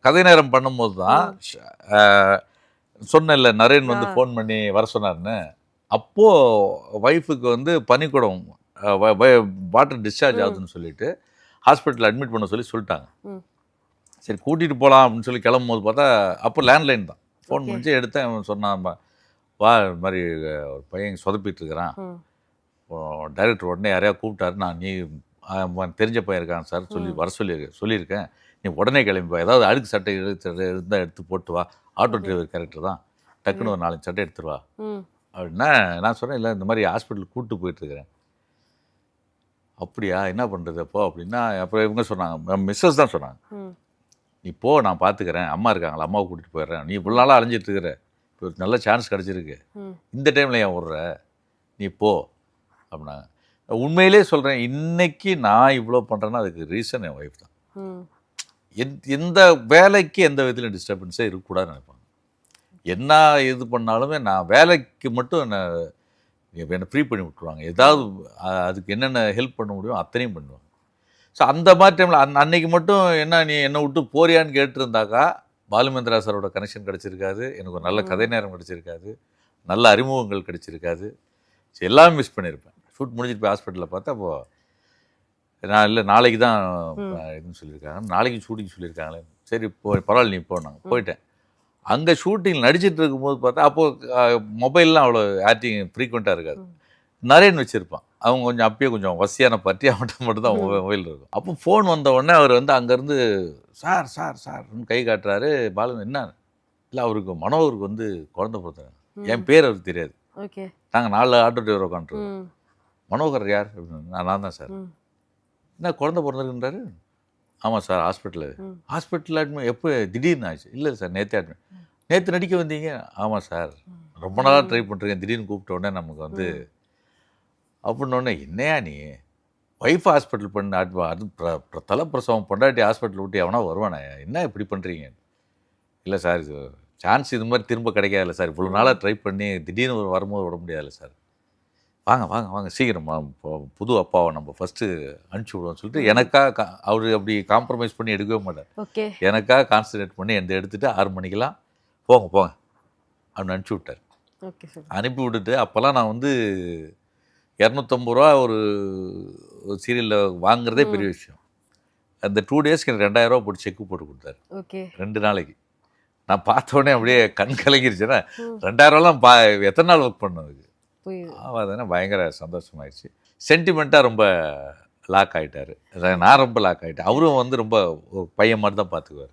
கதை நேரம் பண்ணும்போது தான் சொன்னேன்ல நரேன் வந்து ஃபோன் பண்ணி வர சொன்னார்னு. அப்போது ஒய்ஃபுக்கு வந்து பனிக்குடம் வாட்டர் டிஸ்சார்ஜ் ஆகுதுன்னு சொல்லிட்டு ஹாஸ்பிட்டலில் அட்மிட் பண்ண சொல்லிட்டாங்க. சரி கூட்டிகிட்டு போகலாம் அப்படின்னு சொல்லி கிளம்பும் போது பார்த்தா அப்போ லேண்ட்லைன் தான். ஃபோன் பண்ணி எடுத்தேன். அவன் சொன்னான், வா இது மாதிரி ஒரு பையன் சொதப்பிட்டு இருக்கிறான், டைரக்டர் உடனே யாரையா கூப்பிட்டாரு, நான் நீ தெரிஞ்ச பையன் இருக்கான் சார் வர சொல்லியிருக்கேன், நீ உடனே கிளம்பி ஏதாவது அழுக்கு சட்டை இருந்தால் எடுத்து போட்டு வா, ஆட்டோ டிரைவர் கேரக்டர் தான், டக்குன்னு ஒரு 4 சட்டை எடுத்துட்டு வா அப்படின்னா. நான் சொன்னேன், இல்லை இந்த மாதிரி ஹாஸ்பிட்டலுக்கு கூப்பிட்டு போயிட்டுருக்கிறேன். அப்படியா, என்ன பண்ணுறது அப்போ அப்படின்னா. அப்புறம் இவங்க சொன்னாங்க, மிஸ்ஸஸ் தான் சொன்னாங்க, நீ போ நான் பார்த்துக்கிறேன், அம்மா இருக்காங்களா, அம்மாவை கூட்டிகிட்டு போயிடுறேன், நீ இவ்வளோ நாளாக அலைஞ்சிட்டு இருக்கிற, இப்போ ஒரு நல்ல சான்ஸ் கிடச்சிருக்கு, இந்த டைமில் ஏன் விட்ற, நீ போ அப்படின்னாங்க. உண்மையிலே சொல்கிறேன், இன்னைக்கு நான் இவ்வளோ பண்ணுறேன்னா அதுக்கு ரீசன் என் ஒய்ஃப் தான். எந்த வேலைக்கு எந்த விதத்துலையும் டிஸ்டர்பன்ஸே இருக்கக்கூடாதுன்னு நினைப்பாங்க. என்ன இது பண்ணாலுமே நான் வேலைக்கு மட்டும் என்னை ஃப்ரீ பண்ணி விட்டுருவாங்க. ஏதாவது அதுக்கு என்னென்ன ஹெல்ப் பண்ண முடியும் அத்தனையும் பண்ணுவாங்க. ஸோ அந்த மாதிரி டைமில் அன்னைக்கு மட்டும் என்ன நீ என்னை விட்டு போறியான்னு கேட்டிருந்தாக்கா பாலுமேந்திரா சாரோட கனெக்ஷன் கிடச்சிருக்காது, எனக்கு ஒரு நல்ல கதை நேரம் கிடச்சிருக்காது, நல்ல அறிமுகங்கள் கிடச்சிருக்காது, ஸோ எல்லாமே மிஸ் பண்ணியிருப்பேன். ஷூட் முடிஞ்சிட்டு போய் ஹாஸ்பிட்டலில் பார்த்தா அப்போது நான் இல்லை நாளைக்கு தான் இதுன்னு சொல்லியிருக்காங்க, நாளைக்கு ஷூட்டிங் சொல்லியிருக்காங்களே, சரி பரவாயில்ல நீ போனாங்க. போயிட்டேன். அங்கே ஷூட்டிங் நடிச்சிட்டு இருக்கும்போது பார்த்தா அப்போது மொபைல்லாம் அவ்வளோ ஆக்டிங் ஃப்ரீக்வெண்ட்டாக இருக்காது. நரேன் வச்சுருப்பான், அவங்க கொஞ்சம் அப்பயே கொஞ்சம் வசதியான பற்றி அவன்கிட்ட மட்டும் தான் மொபைல் இருக்கும். அப்போ ஃபோன் வந்த உடனே அவர் வந்து அங்கேருந்து சார் சார் சார்ன்னு கை காட்டுறாரு. பாலு என்ன இல்லை, அவருக்கு மனோகருக்கு வந்து குழந்தை பிறந்தாங்க, என் பேர் அவருக்கு தெரியாது, நாங்கள் 4 ஆட்டோ டிரைவர் உட்காந்துருக்கோம், மனோகர் யார் அப்படின்னு. நான் தான் சார். என்ன குழந்தை பிறந்திருக்குன்றாரு. ஆமாம் சார், ஹாஸ்பிட்டலில் அட்மிட். எப்போ திடீர்னு ஆச்சு? இல்லை சார் நேற்றே அட்மிட். நேற்று நடிக்க வந்தீங்க? ஆமாம் சார், ரொம்ப நாளாக ட்ரை பண்ணுறேன், திடீர்னு கூப்பிட்ட உடனே நமக்கு வந்து அப்படின்னோடனே, என்னையா நீ ஒய்ஃப் ஹாஸ்பிட்டல் பண்ண அது தலைப்பிரசவம் பொண்டாட்டி ஹாஸ்பிட்டல் விட்டு எவனா வருவானே, என்ன இப்படி பண்ணுறீங்க? இல்லை சார், இது சான்ஸ் இது மாதிரி திரும்ப கிடைக்காதுல்ல சார், இவ்வளோ நாளாக ட்ரை பண்ணி திடீர்னு வரும்போது விட முடியாதுல்ல சார், வாங்க வாங்க வாங்க சீக்கிரமா புது அப்பாவை நம்ம ஃபஸ்ட்டு அனுப்பிச்சி விடுவோம்னு சொல்லிட்டு எனக்காக அவர் அப்படி காம்ப்ரமைஸ் பண்ணி எடுக்கவே மாட்டார். எனக்காக கான்சன்ட்ரேட் பண்ணி எடுத்துகிட்டு 6 மணிக்கெல்லாம் போங்க போங்க அப்படின்னு அனுப்பிச்சி விட்டார். அனுப்பி விட்டுட்டு அப்போல்லாம் நான் வந்து 250 ரூபா ஒரு சீரியலில் வாங்குறதே பெரிய விஷயம். அந்த 2 டேஸ்க்கு எனக்கு 2000 ரூபா போட்டு செக்கு போட்டு கொடுத்தாரு. 2 நாளைக்கு நான் பார்த்தோடனே அப்படியே கண் கலங்கிருச்சுன்னா, 2000 ரூபாலாம் எத்தனை நாள் ஒர்க் பண்ணதுக்கு அதனால் பயங்கர சந்தோஷமாயிடுச்சு. சென்டிமெண்ட்டாக ரொம்ப லாக் ஆகிட்டார், நான் ரொம்ப லாக் ஆகிட்டேன். அவரும் வந்து ரொம்ப பையன் மாதிரி தான் பார்த்துக்குவார்.